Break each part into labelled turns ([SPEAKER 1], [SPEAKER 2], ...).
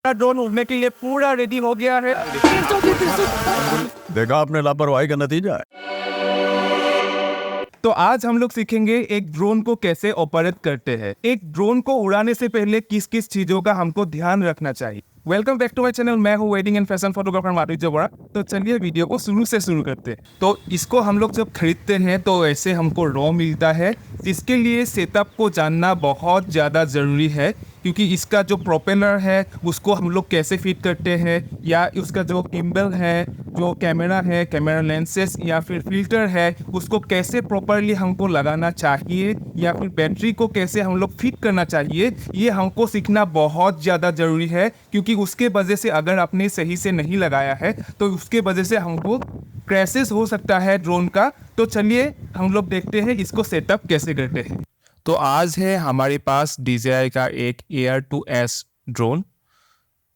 [SPEAKER 1] Drone उड़ने के लिए पूरा रेडी हो गया है।
[SPEAKER 2] देखा आपने लापरवाही का नतीजा है।
[SPEAKER 1] तो आज हम लोग सीखेंगे एक ड्रोन को कैसे ऑपरेट करते हैं। एक ड्रोन को उड़ाने से पहले किस किस चीजों का हमको ध्यान रखना चाहिए। Welcome back to my channel. मैं हूँ वेडिंग एंड फैशन फोटोग्राफर माधुर्य बोरा। तो चलिए वीडियो को शुरू से शुरू करते हैं। तो इसको हम लोग जब खरीदते हैं तो ऐसे हमको रॉ मिलता है। इसके लिए सेटअप को जानना बहुत ज़्यादा ज़रूरी है, क्योंकि इसका जो प्रोपेलर है उसको हम लोग कैसे फिट करते हैं, या उसका जो गिम्बल है, जो कैमरा है, कैमरा लेंसेस या फिर फिल्टर है, उसको कैसे प्रॉपरली हमको लगाना चाहिए, या फिर बैटरी को कैसे हम लोग फिट करना चाहिए, ये हमको सीखना बहुत ज़्यादा ज़रूरी है। क्योंकि उसके वजह से अगर आपने सही से नहीं लगाया है तो उसके वजह से हमको क्रैशेस हो सकता है ड्रोन का। तो चलिए हम लोग देखते हैं इसको सेटअप कैसे करते हैं। तो आज है हमारे पास DJI का एक Air2S ड्रोन,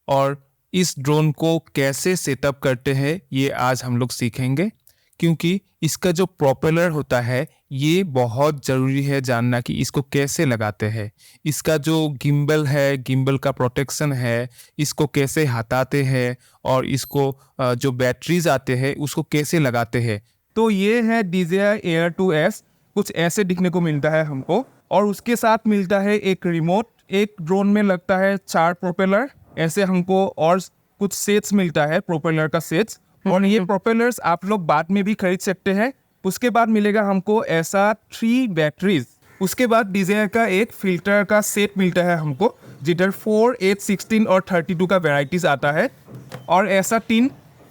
[SPEAKER 1] और इस ड्रोन को कैसे सेटअप करते हैं ये आज हम लोग सीखेंगे। क्योंकि इसका जो प्रोपेलर होता है ये बहुत ज़रूरी है जानना कि इसको कैसे लगाते हैं। इसका जो गिम्बल है, गिम्बल का प्रोटेक्शन है, इसको कैसे हटाते हैं, और इसको जो बैटरीज आते हैं उसको कैसे लगाते हैं। तो ये है DJI Air2S। कुछ ऐसे दिखने को मिलता है हमको, और उसके साथ मिलता है एक रिमोट। एक ड्रोन में लगता है 4 प्रोपेलर। ऐसे हमको और कुछ सेट्स मिलता है, प्रोपेलर का सेट्स। और ये प्रोपेलर्स आप लोग बाद में भी खरीद सकते हैं। उसके बाद मिलेगा हमको ऐसा 3 बैटरीज। उसके बाद DJI का एक फिल्टर का सेट मिलता है हमको, जिधर 4, 8, 16 और 32 का वेराइटीज आता है। और ऐसा 3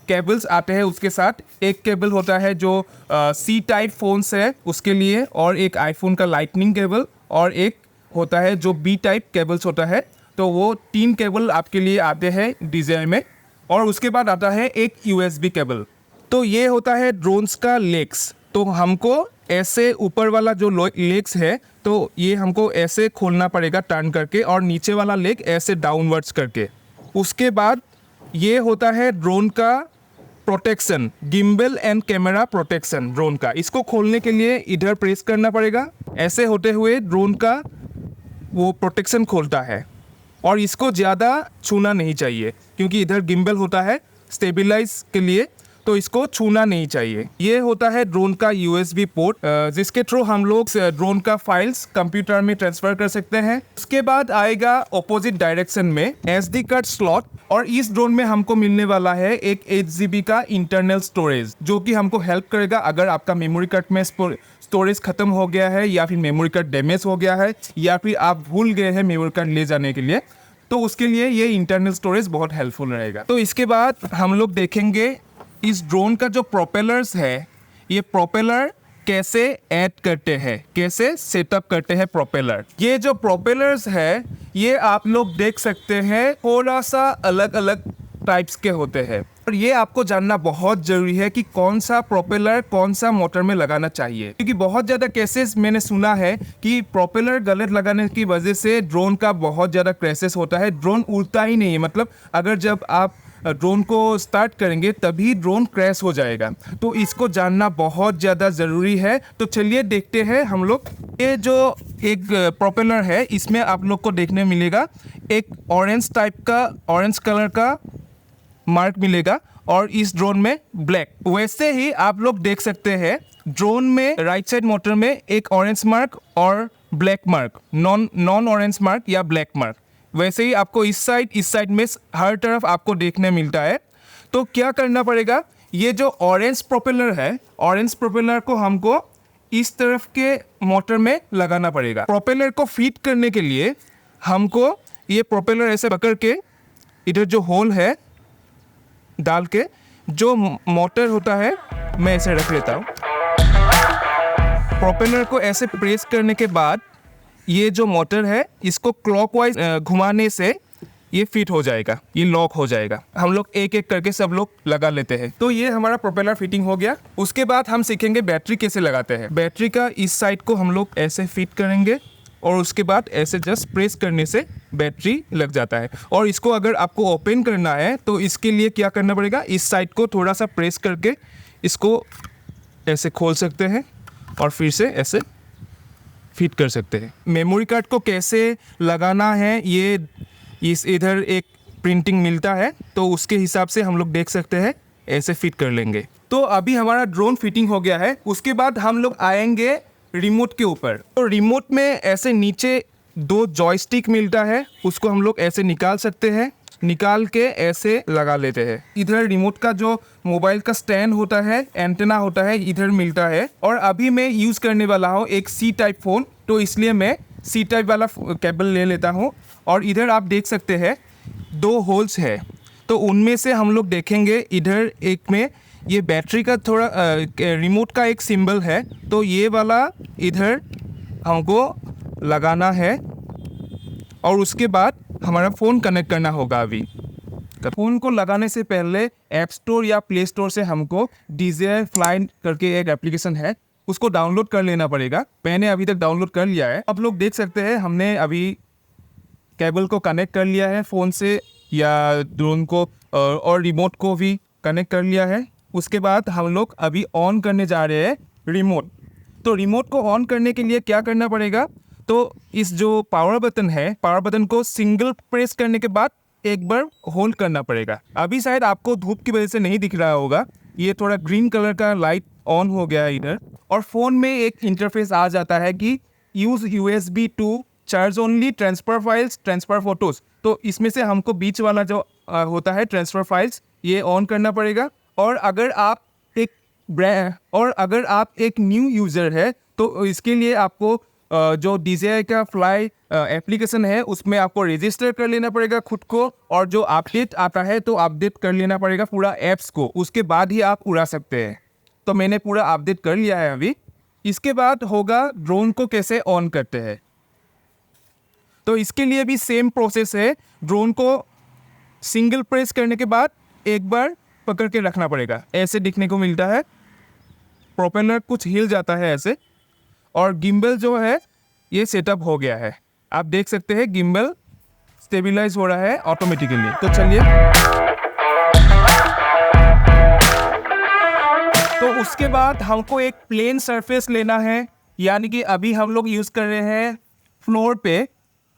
[SPEAKER 1] केबल्स आते हैं उसके साथ। एक केबल होता है जो C टाइप फोन्स है उसके लिए, और एक आईफोन का लाइटनिंग केबल, और एक होता है जो B टाइप केबल्स होता है। तो वो 3 केबल आपके लिए आते हैं DJI में। और उसके बाद आता है एक USB केबल। तो ये होता है ड्रोन्स का लेग्स। तो हमको ऐसे ऊपर वाला जो लेग्स है तो ये हमको ऐसे खोलना पड़ेगा टर्न करके, और नीचे वाला लेग ऐसे डाउनवर्ड्स करके। उसके बाद ये होता है ड्रोन का protection, gimbal and camera protection drone का। इसको खोलने के लिए इधर प्रेस करना पड़ेगा। ऐसे होते हुए ड्रोन का वो प्रोटेक्शन खोलता है, और इसको ज़्यादा छूना नहीं चाहिए क्योंकि इधर गिम्बल होता है स्टेबलाइज के लिए, तो इसको छूना नहीं चाहिए। ये होता है ड्रोन का USB पोर्ट, जिसके थ्रू हम लोग ड्रोन का फाइल्स कंप्यूटर में ट्रांसफ़र कर सकते हैं। उसके बाद आएगा ऑपोजिट डायरेक्शन में SD कार्ड स्लॉट, और इस ड्रोन में हमको मिलने वाला है एक 8 GB का इंटरनल स्टोरेज, जो कि हमको हेल्प करेगा अगर आपका मेमोरी कार्ड में स्टोरेज खत्म हो गया है, या फिर मेमोरी कार्ड डैमेज हो गया है, या फिर आप भूल गए हैं मेमोरी कार्ड ले जाने के लिए, तो उसके लिए ये इंटरनल स्टोरेज बहुत हेल्पफुल रहेगा। तो इसके बाद हम लोग देखेंगे इस ड्रोन का जो प्रोपेलर्स है, ये प्रोपेलर कैसे ऐड करते हैं, कैसे सेटअप करते हैं प्रोपेलर। ये जो प्रोपेलर्स है ये आप लोग देख सकते हैं थोड़ा सा अलग अलग टाइप्स के होते हैं, और ये आपको जानना बहुत ज़रूरी है कि कौन सा प्रोपेलर कौन सा मोटर में लगाना चाहिए। क्योंकि बहुत ज़्यादा केसेस मैंने सुना है कि प्रोपेलर गलत लगाने की वजह से ड्रोन का बहुत ज़्यादा क्रैशेस होता है। ड्रोन उड़ता ही नहीं है, मतलब अगर जब आप ड्रोन को स्टार्ट करेंगे तभी ड्रोन क्रैश हो जाएगा। तो इसको जानना बहुत ज़्यादा ज़रूरी है। तो चलिए देखते हैं हम लोग। ये जो एक प्रोपेलर है इसमें आप लोग को देखने मिलेगा एक ऑरेंज कलर का मार्क मिलेगा, और इस ड्रोन में ब्लैक। वैसे ही आप लोग देख सकते हैं ड्रोन में राइट साइड मोटर में एक ऑरेंज मार्क और black mark, non orange mark या ब्लैक मार्क। वैसे ही आपको इस साइड में हर तरफ आपको देखने मिलता है। तो क्या करना पड़ेगा, ये जो ऑरेंज प्रोपेलर है, ऑरेंज प्रोपेलर को हमको इस तरफ के मोटर में लगाना पड़ेगा। प्रोपेलर को फिट करने के लिए हमको ये प्रोपेलर ऐसे पकड़ के इधर जो होल है डाल के, जो मोटर होता है मैं ऐसे रख लेता हूँ। प्रोपेलर को ऐसे प्रेस करने के बाद ये जो मोटर है इसको क्लॉकवाइज घुमाने से ये फिट हो जाएगा, ये लॉक हो जाएगा। हम लोग एक एक करके सब लोग लगा लेते हैं। तो ये हमारा प्रोपेलर फिटिंग हो गया। उसके बाद हम सीखेंगे बैटरी कैसे लगाते हैं। बैटरी का इस साइड को हम लोग ऐसे फिट करेंगे, और उसके बाद ऐसे जस्ट प्रेस करने से बैटरी लग जाता है। और इसको अगर आपको ओपन करना है तो इसके लिए क्या करना पड़ेगा, इस साइड को थोड़ा सा प्रेस करके इसको ऐसे खोल सकते हैं, और फिर से ऐसे फिट कर सकते हैं। मेमोरी कार्ड को कैसे लगाना है ये इधर एक प्रिंटिंग मिलता है, तो उसके हिसाब से हम लोग देख सकते हैं, ऐसे फिट कर लेंगे। तो अभी हमारा ड्रोन फिटिंग हो गया है। उसके बाद हम लोग आएंगे रिमोट के ऊपर। तो रिमोट में ऐसे नीचे 2 जॉयस्टिक मिलता है, उसको हम लोग ऐसे निकाल सकते हैं, निकाल के ऐसे लगा लेते हैं। इधर रिमोट का जो मोबाइल का स्टैंड होता है, एंटेना होता है, इधर मिलता है। और अभी मैं यूज़ करने वाला हूँ एक C टाइप फ़ोन, तो इसलिए मैं C टाइप वाला केबल ले लेता हूँ। और इधर आप देख सकते हैं 2 होल्स है, तो उनमें से हम लोग देखेंगे इधर एक में ये बैटरी का थोड़ा रिमोट का एक सिंबल है, तो ये वाला इधर हमको लगाना है। और उसके बाद हमारा फ़ोन कनेक्ट करना होगा। अभी फ़ोन को लगाने से पहले ऐप स्टोर या प्ले स्टोर से हमको DJI Fly करके एक एप्लीकेशन है, उसको डाउनलोड कर लेना पड़ेगा। मैंने अभी तक डाउनलोड कर लिया है। आप लोग देख सकते हैं हमने अभी केबल को कनेक्ट कर लिया है फ़ोन से, या ड्रोन को और रिमोट को भी कनेक्ट कर लिया है। उसके बाद हम लोग अभी ऑन करने जा रहे हैं रिमोट। तो रिमोट को ऑन करने के लिए क्या करना पड़ेगा, तो इस जो पावर बटन है, पावर बटन को सिंगल प्रेस करने के बाद एक बार होल्ड करना पड़ेगा। अभी शायद आपको धूप की वजह से नहीं दिख रहा होगा, ये थोड़ा ग्रीन कलर का लाइट ऑन हो गया है इधर। और फ़ोन में एक इंटरफेस आ जाता है कि use USB to charge only, transfer files, transfer photos. तो इसमें से हमको बीच वाला जो होता है ट्रांसफ़र फाइल्स, ये ऑन करना पड़ेगा। और अगर आप एक न्यू यूज़र है, तो इसके लिए आपको जो DJI का फ्लाई एप्लीकेशन है, उसमें आपको रजिस्टर कर लेना पड़ेगा खुद को। और जो अपडेट आता है, तो अपडेट कर लेना पड़ेगा पूरा ऐप्स को, उसके बाद ही आप उड़ा सकते हैं। तो मैंने पूरा अपडेट कर लिया है अभी। इसके बाद होगा ड्रोन को कैसे ऑन करते हैं। तो इसके लिए भी सेम प्रोसेस है। ड्रोन को सिंगल प्रेस करने के बाद एक बार पकड़ के रखना पड़ेगा, ऐसे दिखने को मिलता है। प्रोपेलर कुछ हिल जाता है ऐसे, और गिम्बल जो है ये सेटअप हो गया है। आप देख सकते हैं गिम्बल स्टेबलाइज हो रहा है ऑटोमेटिकली। तो चलिए, तो उसके बाद हमको एक प्लेन सरफेस लेना है, यानी कि अभी हम लोग यूज़ कर रहे हैं फ्लोर पे।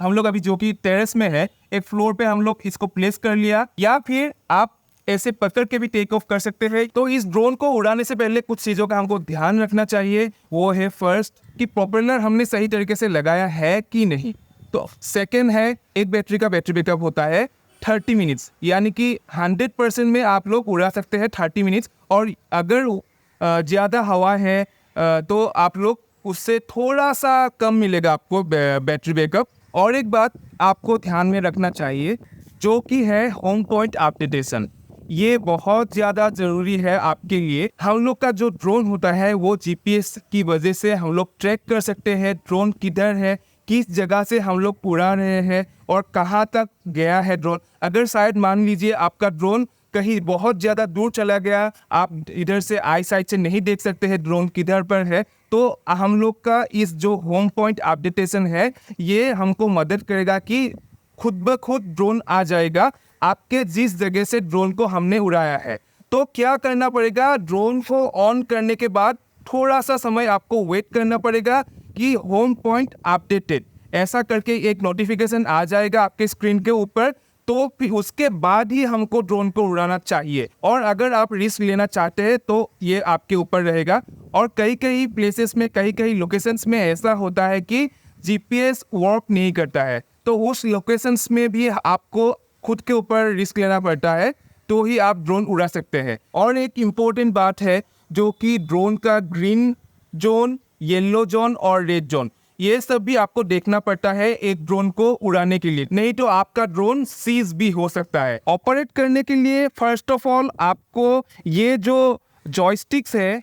[SPEAKER 1] हम लोग अभी जो कि टेरेस में है, एक फ्लोर पे हम लोग इसको प्लेस कर लिया, या फिर आप ऐसे पकड़ के भी टेक ऑफ कर सकते हैं। तो इस ड्रोन को उड़ाने से पहले कुछ चीज़ों का हमको ध्यान रखना चाहिए। वो है फर्स्ट कि प्रोपेलर हमने सही तरीके से लगाया है कि नहीं। तो सेकेंड है, एक बैटरी का बैटरी बैकअप होता है 30 मिनट्स, यानी कि 100% में आप लोग उड़ा सकते हैं 30 मिनट्स। और अगर ज़्यादा हवा है तो आप लोग उससे थोड़ा सा कम मिलेगा आपको बैटरी बैकअप। और एक बात आपको ध्यान में रखना चाहिए, जो कि है होम पॉइंट अपडेटेशन। ये बहुत ज़्यादा ज़रूरी है आपके लिए। हम लोग का जो ड्रोन होता है वो GPS की वजह से हम लोग ट्रैक कर सकते हैं ड्रोन किधर है, किस जगह से हम लोग उड़ा रहे हैं और कहाँ तक गया है ड्रोन। अगर शायद मान लीजिए आपका ड्रोन कहीं बहुत ज़्यादा दूर चला गया, आप इधर से आई साइड से नहीं देख सकते हैं ड्रोन किधर पर है, तो हम लोग का इस जो होम पॉइंट अपडेटेशन है, ये हमको मदद करेगा कि खुद ब खुद ड्रोन आ जाएगा आपके जिस जगह से ड्रोन को हमने उड़ाया है। तो क्या करना पड़ेगा, ड्रोन को ऑन करने के बाद थोड़ा सा समय आपको वेट करना पड़ेगा कि होम पॉइंट अपडेटेड ऐसा करके एक नोटिफिकेशन आ जाएगा आपके स्क्रीन के ऊपर। तो फिर उसके बाद ही हमको ड्रोन को उड़ाना चाहिए। और अगर आप रिस्क लेना चाहते हैं तो ये आपके ऊपर रहेगा। और कई कई प्लेसेस में, कई कई लोकेशंस में ऐसा होता है कि GPS वर्क नहीं करता है, तो उस लोकेशंस में भी आपको खुद के ऊपर रिस्क लेना पड़ता है, तो ही आप ड्रोन उड़ा सकते हैं। और एक इम्पोर्टेंट बात है, जो कि ड्रोन का ग्रीन जोन, येलो जोन और रेड जोन, ये सब भी आपको देखना पड़ता है एक ड्रोन को उड़ाने के लिए, नहीं तो आपका ड्रोन सीज भी हो सकता है। ऑपरेट करने के लिए फर्स्ट ऑफ ऑल आपको ये जो जॉयस्टिक्स है,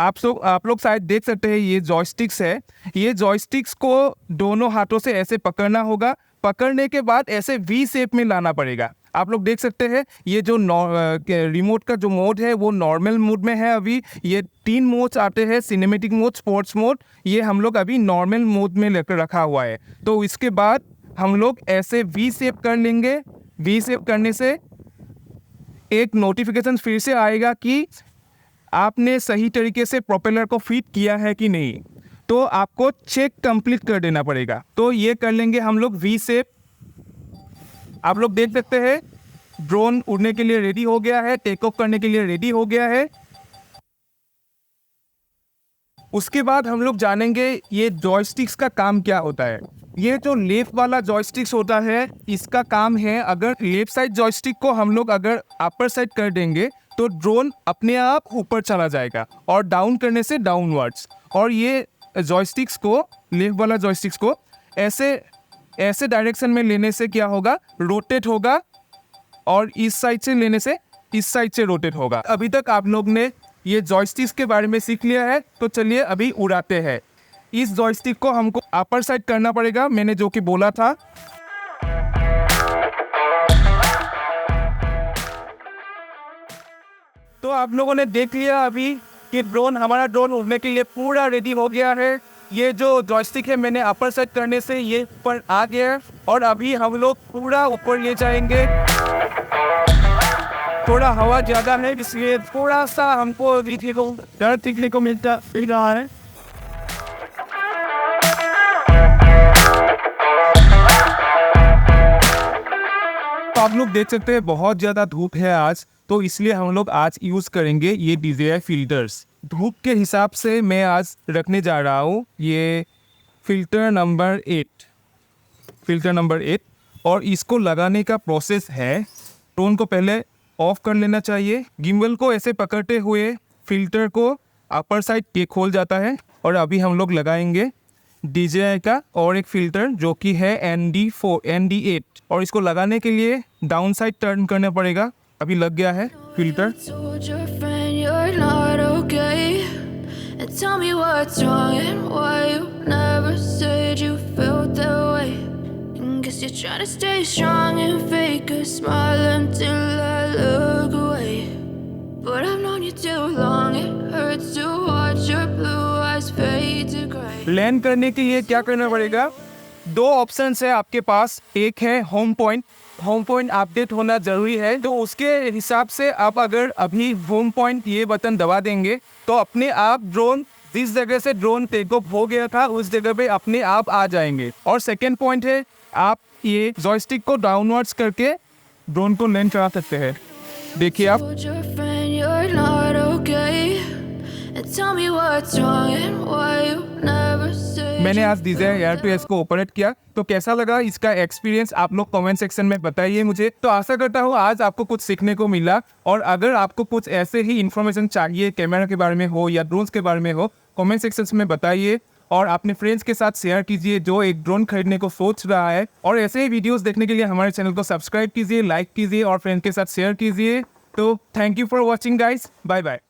[SPEAKER 1] आप लोग शायद देख सकते हैं, ये जॉयस्टिक्स है। ये जॉयस्टिक्स को दोनों हाथों से ऐसे पकड़ना होगा। पकड़ने के बाद ऐसे V शेप में लाना पड़ेगा। आप लोग देख सकते हैं ये जो रिमोट का जो मोड है वो नॉर्मल मोड में है। अभी ये 3 मोड्स आते हैं, सिनेमेटिक मोड, स्पोर्ट्स मोड। ये हम लोग अभी नॉर्मल मोड में लेकर रखा हुआ है। तो इसके बाद हम लोग ऐसे V शेप कर लेंगे। V शेप करने से एक नोटिफिकेशन फिर से आएगा कि आपने सही तरीके से प्रोपेलर को फिट किया है कि नहीं, तो आपको चेक कंप्लीट कर देना पड़ेगा। तो ये कर लेंगे हम लोग V शेप। आप लोग देख सकते हैं ड्रोन उड़ने के लिए रेडी हो गया है, टेक ऑफ करने के लिए रेडी हो गया है। उसके बाद हम लोग जानेंगे ये जॉयस्टिक्स का काम क्या होता है। ये जो लेफ्ट वाला जॉयस्टिक्स होता है, इसका काम है, अगर लेफ्ट साइड जॉयस्टिक को हम लोग अगर अपर साइड कर देंगे तो ड्रोन अपने आप ऊपर चला जाएगा और डाउन करने से डाउनवर्ड्स। और ये जॉयस्टिक्स को, लेफ्ट वाला जॉयस्टिक्स को ऐसे डायरेक्शन में लेने से क्या होगा, रोटेट होगा, और इस साइड से लेने से इस साइड से रोटेट होगा। अभी तक आप लोग ने ये जॉयस्टिक्स के बारे में सीख लिया है, तो चलिए अभी उड़ाते हैं। इस जॉयस्टिक को हमको अपर साइड करना पड़ेगा, मैंने जो कि बोला था। तो आप लोगों ने देख लिया अभी कि हमारा ड्रोन उड़ने के लिए पूरा रेडी हो गया है। ये जो जॉयस्टिक है मैंने अपर साइड करने से ये ऊपर आ गया है, और अभी हम लोग पूरा ऊपर ले जाएंगे। थोड़ा हवा ज़्यादा है इसलिए थोड़ा सा हमको दिखने को मिल रहा है। तो आप लोग देख सकते हैं बहुत ज़्यादा धूप है आज, तो इसलिए हम लोग आज यूज़ करेंगे ये DJI फिल्टर्स। धूप के हिसाब से मैं आज रखने जा रहा हूँ ये फिल्टर नंबर 8, और इसको लगाने का प्रोसेस है, ड्रोन को पहले ऑफ कर लेना चाहिए। गिम्बल को ऐसे पकड़ते हुए फिल्टर को अपर साइड टेक खोल जाता है, और अभी हम लोग लगाएंगे DJI का और एक फ़िल्टर जो कि है ND8, और इसको लगाने के लिए डाउन साइड टर्न करना पड़ेगा। अभी लग गया है फिल्टर। लैंड करने के लिए क्या करना पड़ेगा, दो ऑप्शंस है आपके पास। एक है होम पॉइंट अपडेट होना ज़रूरी है, तो उसके हिसाब से आप अगर अभी होम पॉइंट ये बटन दबा देंगे तो अपने आप ड्रोन जिस जगह से ड्रोन टेक ऑफ हो गया था उस जगह पे अपने आप आ जाएंगे। और सेकेंड पॉइंट है, आप ये जॉयस्टिक को डाउनवर्ड्स करके ड्रोन को लैंड करा सकते हैं। देखिए आप, मैंने आज DJI Air 2S को ऑपरेट किया, तो कैसा लगा इसका एक्सपीरियंस आप लोग कमेंट सेक्शन में बताइए मुझे। तो आशा करता हूँ आज आपको कुछ सीखने को मिला, और अगर आपको कुछ ऐसे ही इन्फॉर्मेशन चाहिए, कैमरा के बारे में हो या ड्रोन्स के बारे में हो, कमेंट सेक्शन में बताइए, और अपने फ्रेंड्स के साथ शेयर कीजिए जो एक ड्रोन खरीदने को सोच रहा है। और ऐसे ही वीडियोस देखने के लिए हमारे चैनल को सब्सक्राइब कीजिए, लाइक कीजिए और फ्रेंड्स के साथ शेयर कीजिए। तो thank you for watching guys, bye bye.